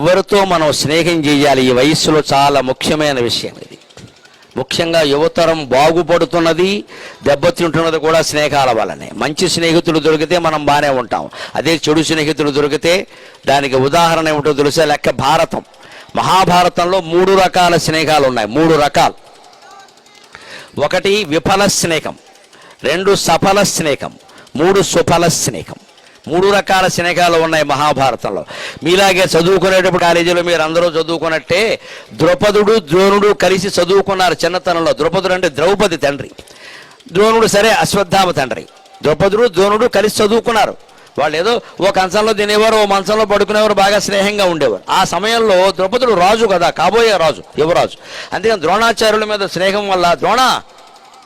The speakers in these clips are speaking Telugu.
ఎవరితో మనం స్నేహం చేయాలి ఈ వయస్సులో చాలా ముఖ్యమైన విషయం ఇది. ముఖ్యంగా యువతరం బాగుపడుతున్నది, దెబ్బతింటున్నది కూడా స్నేహాల వల్లనే. మంచి స్నేహితులు దొరికితే మనం బాగానే ఉంటాం. అదే చెడు స్నేహితులు దొరికితే దానికి ఉదాహరణ ఏమిటో తెలిసే లెక్క భారతం. మహాభారతంలో 3 రకాల స్నేహాలు ఉన్నాయి. 3 రకాలు. 1 విఫల స్నేహం, 2 సఫల స్నేహం, 3 సుఫల స్నేహం. 3 రకాల స్నేహాలు ఉన్నాయి మహాభారతంలో. మీలాగే చదువుకునేటప్పుడు కాలేజీలో మీరు అందరూ చదువుకున్నట్టే ద్రౌపదుడు ద్రోణుడు కలిసి చదువుకున్నారు చిన్నతనంలో. ద్రౌపదుడు అంటే ద్రౌపది తండ్రి, ద్రోణుడు సరే అశ్వత్థామ తండ్రి. ద్రౌపదుడు ద్రోణుడు కలిసి చదువుకున్నారు. వాళ్ళు ఏదో ఓ కంచంలో తినేవారు, ఓ మంచంలో పడుకునేవారు, బాగా స్నేహంగా ఉండేవారు. ఆ సమయంలో ద్రౌపదుడు రాజు కదా, కాబోయే రాజు, యువరాజు. అందుకని ద్రోణాచార్యుల మీద స్నేహం వల్ల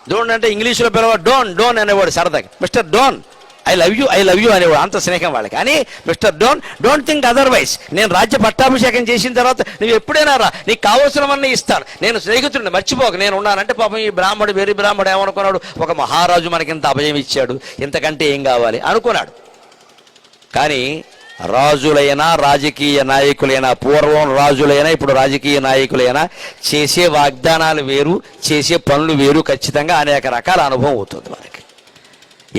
ద్రోణ్ అంటే ఇంగ్లీష్లో పిలవాడు డోన్ అనేవాడు సరదాగా. Mister Don, I love you అనేవాడు. అంత స్నేహం వాళ్ళకి. అని మిస్టర్ డోంట్ థింక్ అదర్వైజ్, నేను రాజ్య పట్టాభిషేకం చేసిన తర్వాత నువ్వు ఎప్పుడైనా రా, నీకు కావాల్సినవన్నీ ఇస్తాను, నేను స్నేహితుడిని మర్చిపోక నేను ఉన్నానంటే. పాపం ఈ బ్రాహ్మడు వెర్రి బ్రాహ్మడు ఏమనుకున్నాడు, ఒక మహారాజు మనకి ఇంత అభయం ఇచ్చాడు, ఇంతకంటే ఏం కావాలి అనుకున్నాడు. కానీ రాజులైనా రాజకీయ నాయకులైనా, పూర్వం రాజులైనా ఇప్పుడు రాజకీయ నాయకులైనా చేసే వాగ్దానాలు వేరు, చేసే పనులు వేరు. ఖచ్చితంగా అనేక రకాల అనుభవం అవుతుంది మనకి.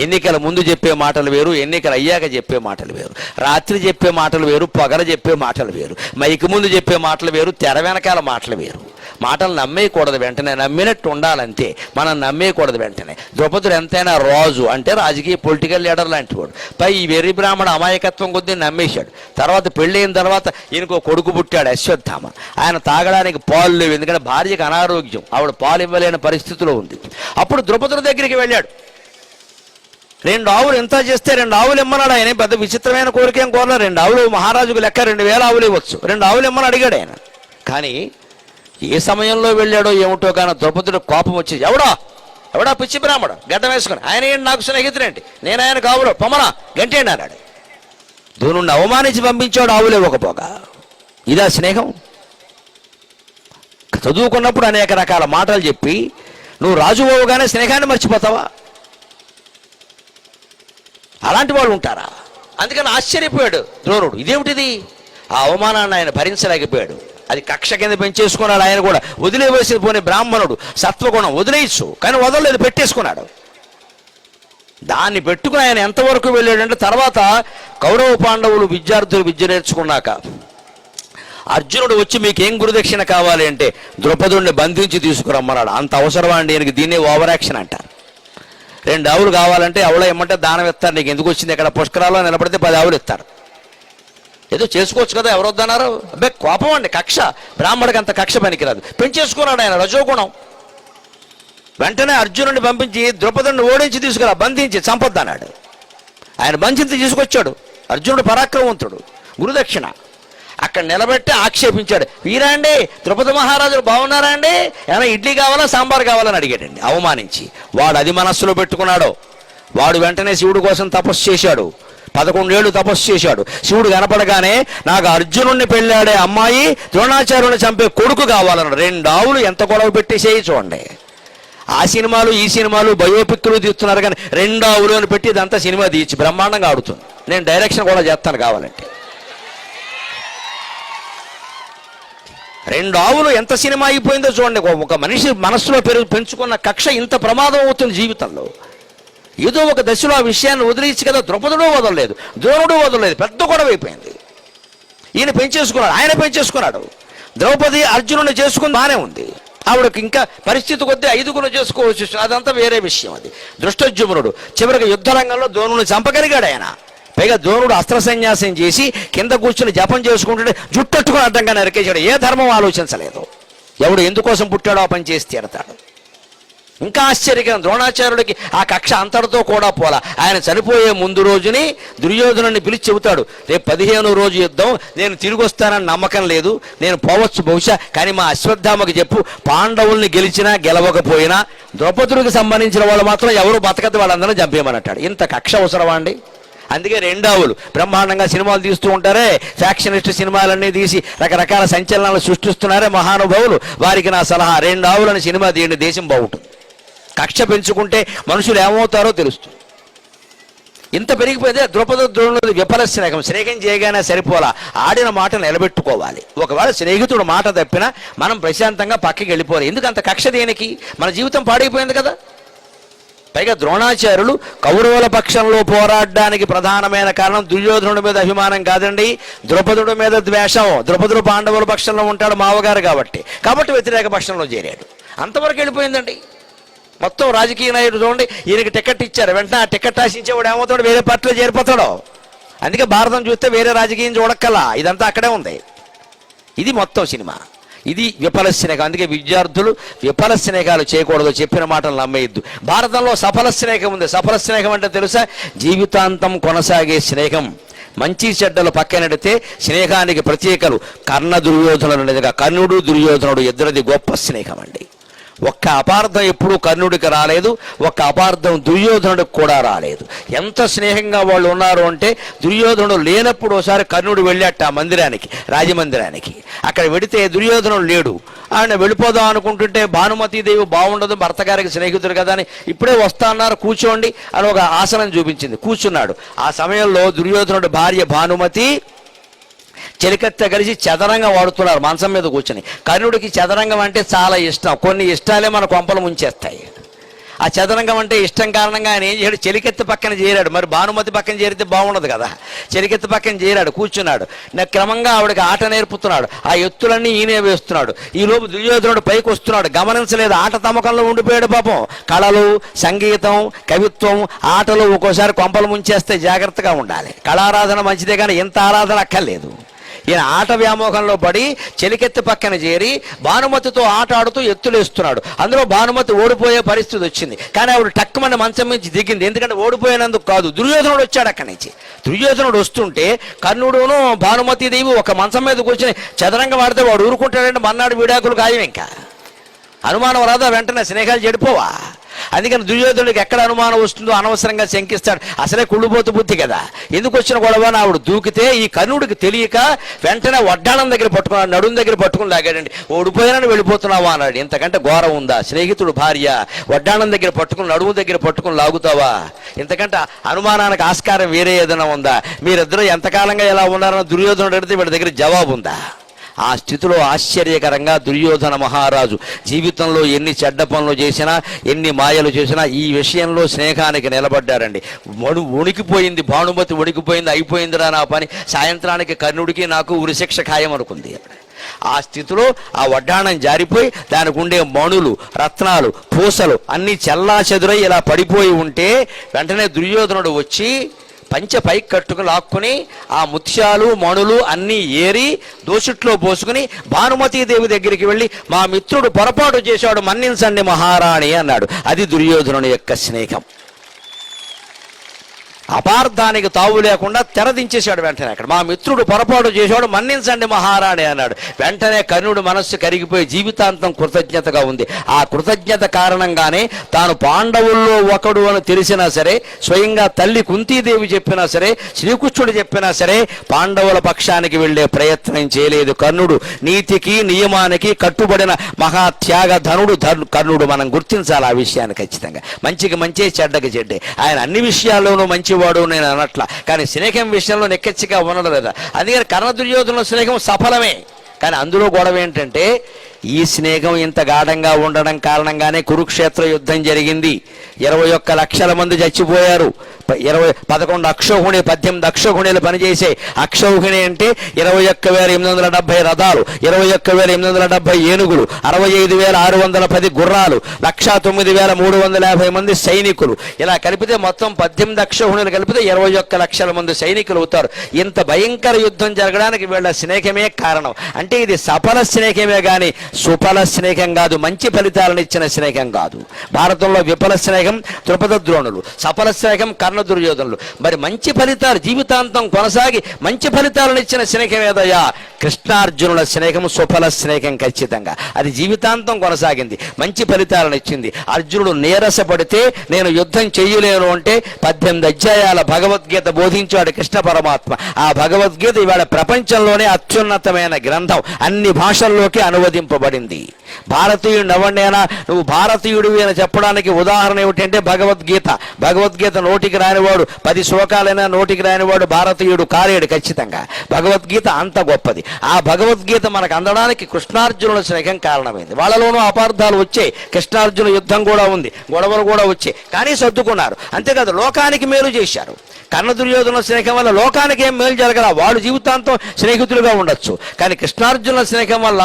ఎన్నికల ముందు చెప్పే మాటలు వేరు, ఎన్నికలు అయ్యాక చెప్పే మాటలు వేరు. రాత్రి చెప్పే మాటలు వేరు, పగల చెప్పే మాటలు వేరు. మైకి ముందు చెప్పే మాటలు వేరు, తెర వెనకాల మాటలు వేరు. మాటలు నమ్మేయకూడదు వెంటనే, నమ్మినట్టు ఉండాలంతే. మనం నమ్మేయకూడదు వెంటనే. ద్రౌపదుడు ఎంతైనా రాజు అంటే రాజకీయ పొలిటికల్ లీడర్ లాంటి వాడు. పై ఈ వెర్రి బ్రాహ్మణ అమాయకత్వం కొద్దీ నమ్మేశాడు. తర్వాత పెళ్ళైన తర్వాత ఈయనకు కొడుకు పుట్టాడు అశ్వత్థామ. ఆయన తాగడానికి పాలు లేవు, ఎందుకంటే భార్యకు అనారోగ్యం, ఆవిడ పాలు ఇవ్వలేని పరిస్థితిలో ఉంది. అప్పుడు ద్రౌపదుడి దగ్గరికి వెళ్ళాడు. 2 ఆవులు ఎంత చేస్తే 2 ఆవులు ఇమ్మన్నాడు ఆయన. పెద్ద విచిత్రమైన కోరిక ఏం కోరలే. 2 ఆవులు మహారాజుకు లెక్క 2000 ఆవులు ఇవ్వచ్చు. 2 ఆవులు ఇమ్మని అడిగాడు ఆయన. కానీ ఏ సమయంలో వెళ్ళాడో ఏమిటో కానీ ద్రౌపదుడు కోపం వచ్చి, ఎవడా పిచ్చి బ్రాహ్మడు గడ్డ వేసుకుని, ఆయన ఏంటి నాకు స్నేహితుడేంటి, నేను ఆయన కావులో పొమ్మనా గంటేండి అన్నాడు. దూనుండి అవమానించి పంపించాడు ఆవులు ఇవ్వకపోగా. ఇదా స్నేహం? చదువుకున్నప్పుడు అనేక రకాల మాటలు చెప్పి నువ్వు రాజు అవ్వగానే స్నేహాన్ని మర్చిపోతావా? అలాంటి వాళ్ళు ఉంటారా? అందుకని ఆశ్చర్యపోయాడు ద్రోణుడు. ఇదేమిటిది? ఆ అవమానాన్ని ఆయన భరించలేకపోయాడు. అది కక్ష కింద పెంచేసుకున్నాడు. ఆయన కూడా వదిలేవేసి పోనీ బ్రాహ్మణుడు సత్వగుణం వదిలేయచ్చు, కానీ వదలలేదు, పెట్టేసుకున్నాడు. దాన్ని పెట్టుకుని ఆయన ఎంతవరకు వెళ్ళాడంటే, తర్వాత కౌరవ పాండవులు విద్యార్థులు విద్య నేర్చుకున్నాక అర్జునుడు వచ్చి మీకేం గురుదక్షిణ కావాలి అంటే ద్రౌపదుడిని బంధించి తీసుకురమ్మన్నాడు. అంత అవసరమా అండి ఈయనకి? దీన్నే ఓవర్ యాక్షన్ అంటారు. 2 ఆవులు కావాలంటే ఆవులు ఇమ్మంటే దానం ఇస్తారు. నీకు ఎందుకు వచ్చింది? ఇక్కడ పుష్కరాల్లో నిలబడితే 10 ఆవులు ఇస్తారు. ఏదో చేసుకోవచ్చు కదా, ఎవరు వద్దన్నారు? అబ్బే కోపం అండి, కక్ష. బ్రాహ్మడికి అంత కక్ష పనికిరాదు. పెంచేసుకున్నాడు ఆయన రజోగుణం. వెంటనే అర్జునుడిని పంపించి ద్రౌపదుడిని ఓడించి తీసుకురా, బంధించి చంపొద్దన్నాడు. ఆయన బంధించి తీసుకొచ్చాడు. అర్జునుడు పరాక్రమవంతుడు. గురుదక్షిణ అక్కడ నిలబెట్టి ఆక్షేపించాడు. వీరాండి ద్రౌపది మహారాజులు బాగున్నారా అండి, ఏమైనా ఇడ్లీ కావాలా సాంబార్ కావాలని అడిగాడండి అవమానించి. వాడు అది మనస్సులో పెట్టుకున్నాడు. వాడు వెంటనే శివుడి కోసం తపస్సు చేశాడు. 11 ఏళ్ళు తపస్సు చేశాడు. శివుడు కనపడగానే నాకు అర్జునుడిని పెళ్ళాడే అమ్మాయి ద్రోణాచార్యుని చంపే కొడుకు కావాలన్నాడు. 2 ఆవులు ఎంత గొడవ పెట్టేసేయి చూడండి. ఆ సినిమాలు ఈ సినిమాలు బయోపిక్లు తీస్తున్నారు, కానీ 2 ఆవులు అని పెట్టి ఇదంతా సినిమా తీర్చి బ్రహ్మాండంగా ఆడుతుంది. నేను డైరెక్షన్ కూడా చేస్తాను కావాలంటే. 2 ఆవులు ఎంత సినిమా అయిపోయిందో చూడండి. ఒక మనిషి మనస్సులో పెంచుకున్న కక్ష ఇంత ప్రమాదం అవుతుంది జీవితంలో. ఏదో ఒక దశలో ఆ విషయాన్ని వదిలేసి కదా. ద్రౌపదుడు వదలలేదు, ద్రోణుడు వదలలేదు, పెద్ద గొడవ అయిపోయింది. ఈయన పెంచేసుకున్నాడు, ఆయన పెంచేసుకున్నాడు. ద్రౌపది అర్జునుడిని చేసుకుని బాగానే ఉంది. ఆవిడకి ఇంకా పరిస్థితి కొద్దీ 5గురు చేసుకోవచ్చు, అదంతా వేరే విషయం. అది దృష్టోద్యుమ్నుడు చివరికి యుద్ధ రంగంలో ద్రోణుని చంపగలిగాడు ఆయన. పైగా ద్రోణుడు అస్త్ర సన్యాసం చేసి కింద కూర్చుని జపం చేసుకుంటుంటే జుట్టట్టుకుని అడ్డంగా నరికేశాడు. ఏ ధర్మం ఆలోచించలేదు. ఎవడు ఎందుకోసం పుట్టాడో ఆ పని చేసి తీరతాడు. ఇంకా ఆశ్చర్యకరం, ద్రోణాచార్యుడికి ఆ కక్ష అంతటితో కూడా పోలా. ఆయన చనిపోయే ముందు రోజుని దుర్యోధనుని పిలిచి చెబుతాడు, రేపు 15వ రోజు యుద్ధం, నేను తిరిగి వస్తానని నమ్మకం లేదు, నేను పోవచ్చు బహుశా, కానీ మా అశ్వత్థామకి చెప్పు, పాండవుల్ని గెలిచినా గెలవకపోయినా ద్రౌపదుడికి సంబంధించిన వాళ్ళు మాత్రం ఎవరు బతకద్దు, వాళ్ళందరూ చంపేయమన్నట్టాడు. ఇంత కక్ష అవసరమా అండి? అందుకే 2 ఆవులు బ్రహ్మాండంగా సినిమాలు తీస్తూ ఉంటారే, ఫ్యాక్షనిస్ట్ సినిమాలన్నీ తీసి రకరకాల సంచలనాలు సృష్టిస్తున్నారే మహానుభావులు. వారికి నా సలహా, 2 ఆవులని సినిమా తీయండి, దేశం బాగుంటుంది. కక్ష పెంచుకుంటే మనుషులు ఏమవుతారో తెలుస్తుంది. ఇంత పెరిగిపోయింది. ద్రౌపద ద్రోణుడు విఫల స్నేహం. స్నేహం చేయగానే సరిపోలా, ఆడిన మాట నిలబెట్టుకోవాలి. ఒకవేళ స్నేహితుడు మాట తప్పినా మనం ప్రశాంతంగా పక్కకి వెళ్ళిపోవాలి. ఎందుకు అంత కక్ష దేనికి? మన జీవితం పాడైపోయింది కదా. పైగా ద్రోణాచార్యులు కౌరవుల పక్షంలో పోరాడడానికి ప్రధానమైన కారణం దుర్యోధనుడి మీద అభిమానం కాదండి, ద్రౌపదుడి మీద ద్వేషం. ద్రౌపదుడు పాండవుల పక్షంలో ఉంటాడు మావగారు కాబట్టి వ్యతిరేక పక్షంలో చేరాడు. అంతవరకు వెళ్ళిపోయిందండి. మొత్తం రాజకీయ నాయకుడు చూడండి, ఈయనకి టికెట్ ఇచ్చారు, వెంటనే ఆ టికెట్ ఆశించేవాడు ఏమవుతాడు? వేరే పార్టీలో చేరిపోతాడు. అందుకే భారతం చూస్తే వేరే రాజకీయం చూడక్కల్లా, ఇదంతా అక్కడే ఉంది. ఇది మొత్తం సినిమా. ఇది విఫల స్నేహం. అందుకే విద్యార్థులు విఫల స్నేహాలు చేయకూడదు, చెప్పిన మాటలు నమ్మేయద్దు. భారతంలో సఫల స్నేహం ఉంది. సఫల స్నేహం అంటే తెలుసా? జీవితాంతం కొనసాగే స్నేహం. మంచి చెడ్డలు పక్కనెడితే స్నేహానికి ప్రత్యేకలు కర్ణ దుర్యోధనులు అనేదిగా. కర్ణుడు దుర్యోధనుడు ఇద్దరిది గొప్ప స్నేహం అండి. ఒక్క అపార్థం ఎప్పుడూ కర్ణుడికి రాలేదు, ఒక్క అపార్థం దుర్యోధనుడికి కూడా రాలేదు. ఎంత స్నేహంగా వాళ్ళు ఉన్నారు అంటే, దుర్యోధనుడు లేనప్పుడు ఒకసారి కర్ణుడు వెళ్ళాట ఆ మందిరానికి, రాజమందిరానికి. అక్కడ వెడితే దుర్యోధనుడు లేడు. ఆయన వెళ్ళిపోదాం అనుకుంటుంటే భానుమతీదేవి బాగుండదు, భర్త గారికి స్నేహితుడు కదా అని, ఇప్పుడే వస్తా అన్నారు కూర్చోండి అని ఒక ఆసనం చూపించింది. కూర్చున్నాడు. ఆ సమయంలో దుర్యోధనుడి భార్య భానుమతి చెలికత్తె కలిసి చదరంగం వాడుతున్నారు మంచం మీద కూర్చొని. కర్ణుడికి చదరంగం అంటే చాలా ఇష్టం. కొన్ని ఇష్టాలే మన కొంపలు ముంచేస్తాయి. ఆ చదరంగం అంటే ఇష్టం కారణంగా ఆయన ఏం చేశాడు? చెలికెత్తి పక్కన చేరాడు. మరి భానుమతి పక్కన చేరితే బాగుండదు కదా. చెలికెత్తి పక్కన చేరాడు, కూర్చున్నాడు. క్రమంగా ఆవిడకి ఆట నేర్పుతున్నాడు. ఆ ఎత్తులన్నీ ఈయనే వేస్తున్నాడు. ఈ లోపు దుర్యోధనుడు పైకి వస్తున్నాడు. గమనించలేదు, ఆట తమకంలో ఉండిపోయాడు పాపం. కళలు, సంగీతం, కవిత్వం, ఆటలు ఒక్కోసారి కొంపలు ముంచేస్తే జాగ్రత్తగా ఉండాలి. కళారాధన మంచిదే కానీ ఇంత ఆరాధన అక్కర్లేదు. ఈయన ఆట వ్యామోహంలో పడి చెలికెత్తి పక్కన చేరి భానుమతితో ఆట ఆడుతూ ఎత్తులేస్తున్నాడు. అందులో భానుమతి ఓడిపోయే పరిస్థితి వచ్చింది. కానీ ఆవిడ టక్కుమని మంచం నుంచి దిగింది. ఎందుకంటే ఓడిపోయినందుకు కాదు, దుర్యోధనుడు వచ్చాడు అక్కడి నుంచి. దుర్యోధనుడు వస్తుంటే కర్ణుడును భానుమతీదేవి ఒక మంచం మీద కూర్చొని చదరంగం ఆడితే వాడు ఊరుకుంటాడంటే మన్నాడు విడాకులు ఖాయం. ఇంకా అనుమానం రాదా? వెంటనే స్నేహాలు చెడిపోవా? అందుకని దుర్యోధనుడికి ఎక్కడ అనుమానం వస్తుందో అనవసరంగా శంకిస్తాడు. అసలే కుళ్ళుపోతు బుద్ధి కదా. ఎందుకు వచ్చిన గొడవ? ఆవిడ దూకితే ఈ కర్ణుడికి తెలియక వెంటనే వడ్డాణం దగ్గర పట్టుకున్నాడు, నడుం దగ్గర పట్టుకుని లాగాడండి. ఓడిపోయానని వెళ్ళిపోతున్నావా అన్నాడు. ఇంతకంటే ఘోరం ఉందా? స్నేహితుడు భార్య వడ్డాణం దగ్గర పట్టుకుని, నడుము దగ్గర పట్టుకుని లాగుతావా? ఇంతకంటే అనుమానానికి ఆస్కారం వేరే ఏదైనా ఉందా? మీరిద్దరూ ఎంతకాలంగా ఎలా ఉన్నారని దుర్యోధనుడు అడిగితే వీళ్ళ దగ్గర జవాబు ఉందా? ఆ స్థితిలో ఆశ్చర్యకరంగా దుర్యోధన మహారాజు జీవితంలో ఎన్ని చెడ్డ పనులు చేసినా, ఎన్ని మాయలు చేసినా ఈ విషయంలో స్నేహానికి నిలబడ్డారండి. వణికిపోయింది భానుమతి, వణికిపోయింది, అయిపోయిందిరా నా పని. సాయంత్రానికి కర్ణుడికి నాకు ఉరిశిక్ష ఖాయం అనుకుంది. ఆ స్థితిలో ఆ వడ్డాణం జారిపోయి దానికి ఉండే మణులు, రత్నాలు, పూసలు అన్నీ చెల్లా చెదురై ఇలా పడిపోయి ఉంటే వెంటనే దుర్యోధనుడు వచ్చి పంచె పైకి కట్టుకుని లాక్కుని ఆ ముత్యాలు, మణులు అన్నీ ఏరి దోషుట్లో పోసుకుని భానుమతీదేవి దగ్గరికి వెళ్ళి, మా మిత్రుడు పొరపాటు చేశాడు, మన్నించండి మహారాణి అన్నాడు. అది దుర్యోధనుని యొక్క స్నేహం. అపార్థానికి తావు లేకుండా తెరదించేశాడు. వెంటనే అక్కడ మా మిత్రుడు పొరపాటు చేశాడు, మన్నించండి మహారాణి అన్నాడు. వెంటనే కర్ణుడు మనస్సు కరిగిపోయి జీవితాంతం కృతజ్ఞతగా ఉంది. ఆ కృతజ్ఞత కారణంగానే తాను పాండవుల్లో ఒకడు అని తెలిసినా సరే, స్వయంగా తల్లి కుంతీదేవి చెప్పినా సరే, శ్రీకృష్ణుడు చెప్పినా సరే పాండవుల పక్షానికి వెళ్ళే ప్రయత్నం చేయలేదు. కర్ణుడు నీతికి నియమానికి కట్టుబడిన మహాత్యాగ ధనుడు కర్ణుడు. మనం గుర్తించాలి ఆ విషయాన్ని ఖచ్చితంగా. మంచికి మంచి, చెడ్డకి చెడ్డే. ఆయన అన్ని విషయాల్లోనూ మంచి వాడు నేను అనట్లా, కానీ స్నేహం విషయంలో నెక్కెచ్చిగా ఉండడం లేదా. అందుకని కర్ణ దుర్యోధనుల స్నేహం సఫలమే. కానీ అందులో గొడవ ఏంటంటే, ఈ స్నేహం ఇంత గాఢంగా ఉండడం కారణంగానే కురుక్షేత్ర యుద్ధం జరిగింది. 21 లక్షల మంది చచ్చిపోయారు. 11 అక్షౌహిణి, 18 అక్షౌహిణీలు పనిచేసే. అక్షౌహిణి అంటే 21,870 రథాలు, 21,870 ఏనుగులు, 65,610 గుర్రాలు, 109,350 మంది సైనికులు. ఇలా కలిపితే మొత్తం 18 అక్షౌహిణీలు కలిపితే 21 లక్షల మంది సైనికులు అవుతారు. ఇంత భయంకర యుద్ధం జరగడానికి వీళ్ళ స్నేహమే కారణం. అంటే ఇది సఫల స్నేహమే కానీ సుఫల స్నేహం కాదు, మంచి ఫలితాలను ఇచ్చిన స్నేహం కాదు. భారతంలో విఫల స్నేహం ద్రౌపద ద్రోణులు, సఫల స్నేహం కర్ణ దుర్యోధనులు. మరి మంచి ఫలితాలు జీవితాంతం కొనసాగి మంచి ఫలితాలను ఇచ్చిన స్నేహం ఏదయ్యా? కృష్ణార్జునుల స్నేహం సుఫల స్నేహం. ఖచ్చితంగా అది జీవితాంతం కొనసాగింది, మంచి ఫలితాలను ఇచ్చింది. అర్జునుడు నీరసపడితే నేను యుద్ధం చెయ్యలేను అంటే 18 అధ్యాయాల భగవద్గీత బోధించాడు కృష్ణ పరమాత్మ. ఆ భగవద్గీత ఇవాళ ప్రపంచంలోనే అత్యున్నతమైన గ్రంథం, అన్ని భాషల్లోకి అనువదింపబడింది. నిలబడింది. భారతీయుడు ఎవరినైనా నువ్వు భారతీయుడివి అని చెప్పడానికి ఉదాహరణ ఏమిటంటే భగవద్గీత. భగవద్గీత నోటికి రానివాడు 10 శ్లోకాలైనా నోటికి రానివాడు భారతీయుడు కాలేడు ఖచ్చితంగా. భగవద్గీత అంత గొప్పది. ఆ భగవద్గీత మనకు అందడానికి కృష్ణార్జునుల స్నేహం కారణమైంది. వాళ్ళలోనూ అపార్థాలు వచ్చాయి, కృష్ణార్జున యుద్ధం కూడా ఉంది, గొడవలు కూడా వచ్చాయి, కానీ సర్దుకున్నారు. అంతేకాదు లోకానికి మేలు చేశారు. కర్ణ దుర్యోధన స్నేహం వల్ల లోకానికి ఏం మేలు జరగల, వాళ్ళు జీవితాంతం స్నేహితులుగా ఉండొచ్చు. కానీ కృష్ణార్జునుల స్నేహం వల్ల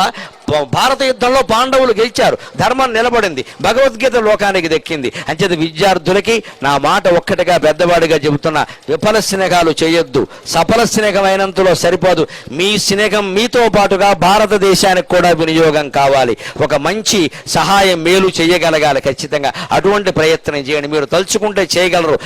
భారత యుద్ధంలో పాండవులు గెలిచారు, ధర్మం నిలబడింది, భగవద్గీత లోకానికి దక్కింది. అంచేత విద్యార్థులకి నా మాట ఒక్కటిగా పెద్దవాడిగా చెబుతున్నా, విఫల స్నేహాలు చేయొద్దు. సఫల స్నేహం అయినంతలో సరిపోదు, మీ స్నేహం మీతో పాటుగా భారతదేశానికి కూడా వినియోగం కావాలి. ఒక మంచి సహాయం మేలు చేయగలగాలి ఖచ్చితంగా. అటువంటి ప్రయత్నం చేయండి, మీరు తలుచుకుంటే చేయగలరు.